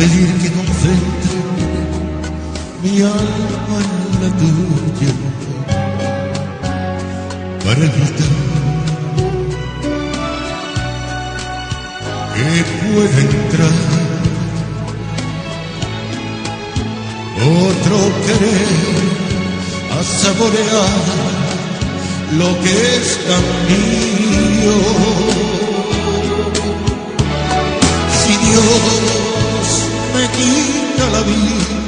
pedir que concentre mi alma en la tuya, para evitar que pueda entrar otro querer a saborear lo que es tan mío. Si Dios me quita la vida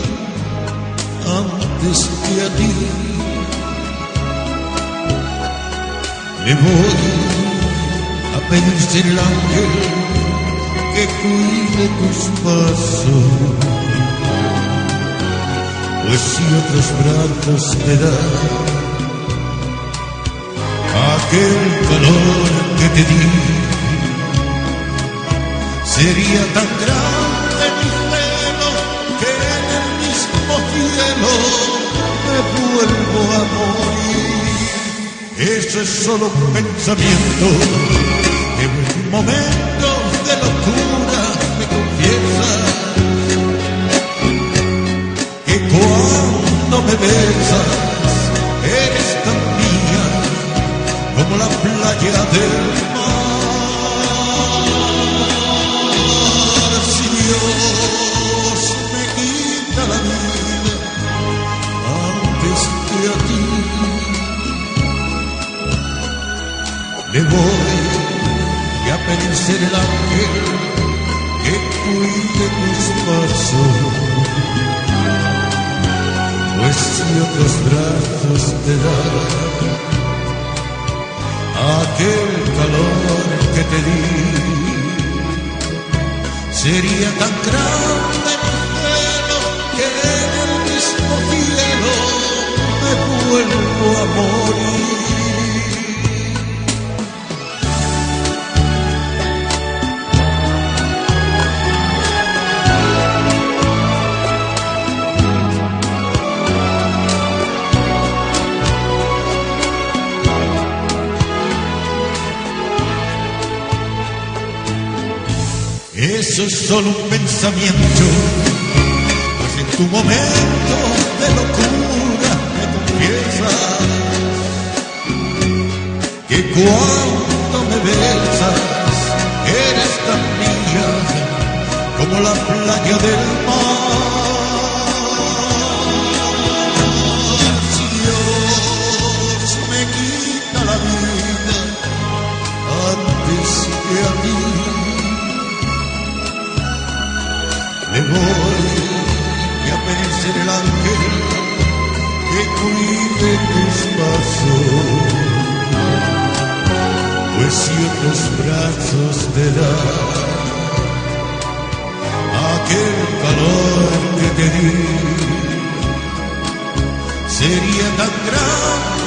antes que a ti, le voy a pedir ser el ángel que cuide tus pasos, pues si otros brazos te dan aquel calor que te di, sería tan grande mi celo que en el mismo cielo me vuelvo a morir. Eso es solo un pensamiento que en un momento de locura me confiesa que cuando me besas eres tan mía como la playa del mar. Si Dios me quita la vida antes que a ti, le voy a pedir ser el ángel que cuide tus pasos, pues si otros brazos te dan aquel calor que te di, sería tan grande mi celo que en el mismo cielo me vuelvo a morir. Eso es solo un pensamiento, pues en tu momento de locura me confiesas que cuando me besas eres tan mía como la playa del mar. Si Dios me quita la vida antes que a ti, le voy a pedir ser el ángel que cuide tus pasos, pues si otros brazos te dan aquel calor que te di, sería tan grande